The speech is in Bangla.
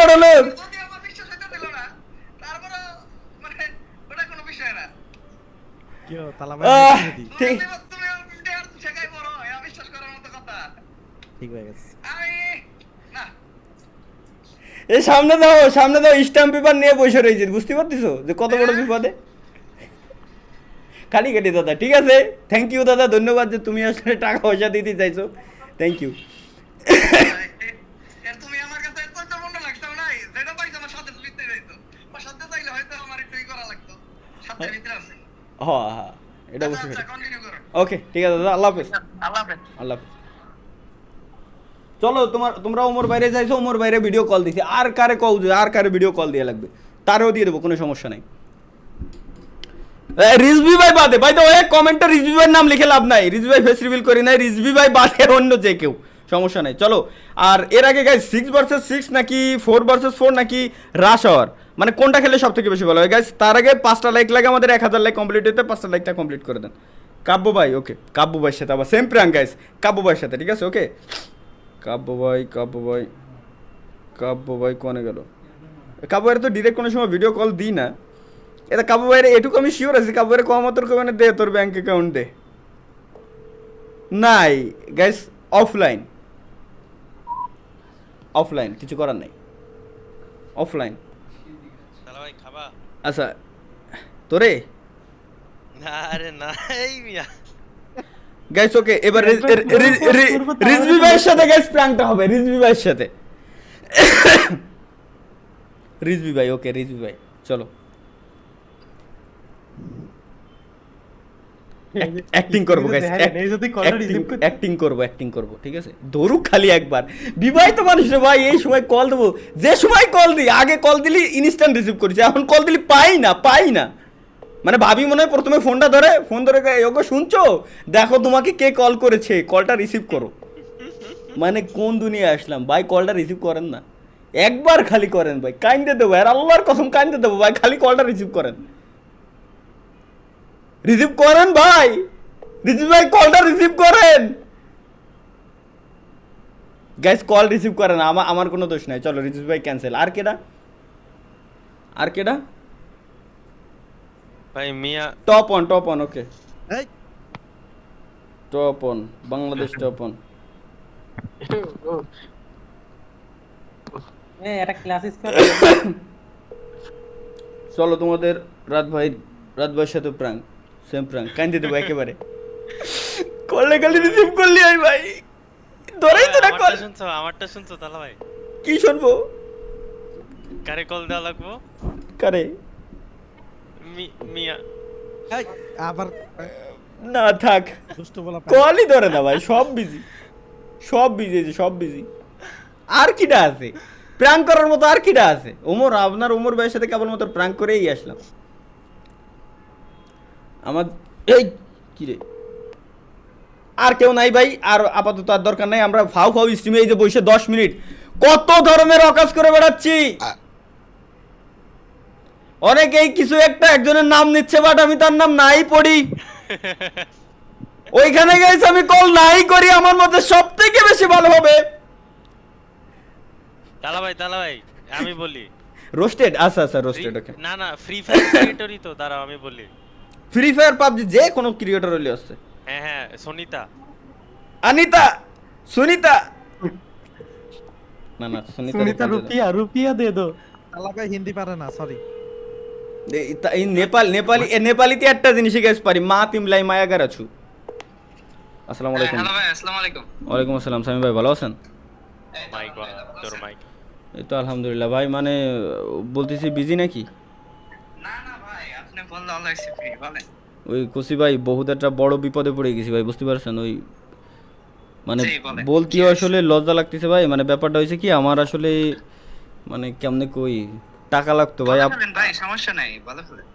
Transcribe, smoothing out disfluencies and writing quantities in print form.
বড় লোক। যদি আমার বিশ্বাস হতে দিল না, তারপরে মানে ওটা কোনো বিষয় না। কি হলো তালা ভাই আহ, দি ঠিক তুমি আর শেখাই বড়, বিশ্বাস করার মতো কথা। ঠিক হয়ে গেছে আমি না এই সামনে দাও স্ট্যাম্প পেপার নিয়ে বসে রয়েছে, বুঝতে পারতেছো যে কত বড় বিপদে। খালি কাটি দাদা, ঠিক আছে, থ্যাংক ইউ দাদা, ধন্যবাদ যে তুমি আসলে টাকা পয়সা দিতে চাইছো, থ্যাংক ইউ। এর তুমি আমার কাছে এত মনে লাগতো না, যেটা পাইছো আমার সাথে লিখতে যাইতো, আমার সাথে চাইলে হয়তো আমার একটু ই করা লাগতো, সাথে ভিতরে আছে। হ্যাঁ হ্যাঁ, এটা অবশ্যই। আচ্ছা কন্টিনিউ করো। ওকে ঠিক আছে দাদা, আল্লাহ হাফেজ। আল্লাহ হাফেজ। আল্লাহ হাফেজ। চলো তোমরা ওমর বাইরে যাইছো, ওমর বাইরে ভিডিও কল দিছি, আর কারে কল দিয়ে, আর কারে ভিডিও কল দিয়ে লাগবে তারও দিয়ে দেবো, কোনো সমস্যা নাই। রিজভি ভাই বাদে, বাই দ্য ওয়ে কমেন্টে রিজভি ভাইয়ের নাম লিখে লাভ নাই, রিজভি ভাই ফেস রিভিল করি নাই, রিজভি ভাই বাদে অন্য যে কেউ, সমস্যা নাই। চলো, আর এর আগে গাইস 6 ভার্সেস 6 নাকি 4 ভার্সেস 4 নাকি রাশ আওয়ার, মানে কোনটা খেলে সব থেকে বেশি ভালো হয় গাইস? তার আগে 5টা লাইক লাগে আমাদের, 1000 লাইক কমপ্লিট হতে 5টা লাইকটা কমপ্লিট করে দেন। কাব্য ভাই, ওকে কাব্য ভাইয়ের সাথে আবার সেম প্র্যাঙ্ক গাইস, কাব্য ভাইয়ের সাথে, ঠিক আছে ওকে। কাব্য ভাই কোনে গেল? কাব্য ভাইয়ের তো ডিরেক্ট কোনো সময় ভিডিও কল দিই না, এটা কাব্য ভাইয়ের এটুকু আমি শিওর আছি, কাব্য ভাইয়ের কম তোর মানে দে তোর ব্যাংক অ্যাকাউন্ট দে। নাই গাইস, অফলাইন কিছু করার নাই, অফলাইন। তালা ভাই খাবা? আচ্ছা তোরে না রে না, এই মিয়া গাইস ওকে, এবার রিজভি ভাইয়ের সাথে গাইস প্র্যাঙ্কটা হবে, রিজভি ভাইয়ের সাথে। রিজভি ভাই, ওকে রিজভি ভাই, চলো অ্যাক্টিং করবো গাইস, অ্যাক্টিং করবো, ঠিক আছে। ধরুক খালি একবার, বিবাহিত মানুষ রে ভাই, এই সময় কল দেবো, যে সময় কল দিই, আগে কল দিলি ইনস্ট্যান্ট রিসিভ করেছি, এখন কল দিলি পাই না, মানে ভাবি মনে হয় প্রথমে ফোনটা ধরে, ফোন ধরে ওগো শুনছো, দেখো তোমাকে কে কল করেছে, কলটা রিসিভ করো। মানে কোন দুনিয়া আসলাম ভাই, কলটা রিসিভ করেন না, একবার খালি করেন ভাই, কাইন্দে দেবো আর আল্লাহর কসম কাইন্দে দেবো ভাই, খালি কলটা রিসিভ করেন ভাই, রিসিভ ভাই কলটা রিসিভ করেন গাইস, কল রিসিভ করেন, আমার কোনো দোষ নাই। চলো রিসিভ ভাই ক্যান্সেল। আর কেডা ভাই মিয়া টপ অন ওকে, এই top on Bangladesh, top on. এটা ক্লাসিস করে চলো তোমাদের রাত ভাইয়ের সাথে প্রাঙ্ক, সেম প্রাঙ্ক, কাইন্দে দেবো একেবারে। কললে খালি রিসিভ করলি আই ভাই, ধরেই তো না কল। আমারটা শুনছো তালা ভাই? কি শুনবো? কারে কল দেওয়া লাগবো? কারে? মিয়া এই আবার না থাক, দুষ্ট বলা কলই ধরে না ভাই, সব বিজি। আর কিটা আছে প্র্যাঙ্ক করার মতো, আর কিটা আছে? ওমর ভাইয়ের সাথে কেবলমাত্র প্র্যাঙ্ক করেই আসলাম। আমার এই কি রে, আর কেউ নাই ভাই, আর আপাতত আর দরকার নাই। আমরা ফাউ স্ট্রিমে এই যে বসে 10 মিনিট কত ধরনের অকাজ করে বেড়াচ্ছি, অনেকেই কিছু একজনের নাম নিচ্ছে, বাট আমি তার নাম নাই পড়ি। ওইখানে গেছে আমি কল নাই করি, আমার মতে সব থেকে বেশি ভালো হবে। তালা ভাই আমি বলি রোস্টেড, আচ্ছা রোস্টেড, ওকে। না ফ্রি ফায়ার ক্রিয়েটরই তো, দাঁড়াও আমি বলি। ফ্রি ফায়ার পাবজি যে কোনো ক্রিয়েটর হলে আসছে। হ্যাঁ সুনিতা, অনিতা, সুনিতা, না সুনিতা রুপিয়া দে দো। তালা ভাই হিন্দি পারে না, সরি। এই নেপালিতে একটা জিনিস গাইস পারি, মা তিমলাই মায়াগার আছু। আসসালামু আলাইকুম। হ্যালো ভাই, আসসালামু আলাইকুম। ওয়ালাইকুম আসসালাম, সামি ভাই ভালো আছেন? মাইক তোর মাইক। এই তো আলহামদুলিল্লাহ ভাই, মানে বলতেছি বিজি নাকি? না ভাই, আপনি বললে আল্লাহ ফ্রি বলেন। ওই কসি ভাই বহুত একটা বড় বিপদে পড়ে গেছি ভাই, বুঝতে পারছেন? ওই মানে জি, বলেন। বলতেও আসলে লজ্জা লাগতেছে ভাই, মানে ব্যাপারটা হয়েছে কি, আমার আসলে মানে কেমনে কই টাকা লাগতো ভাই। বলেন ভাই, সমস্যা নাই, বলে ফেলেন।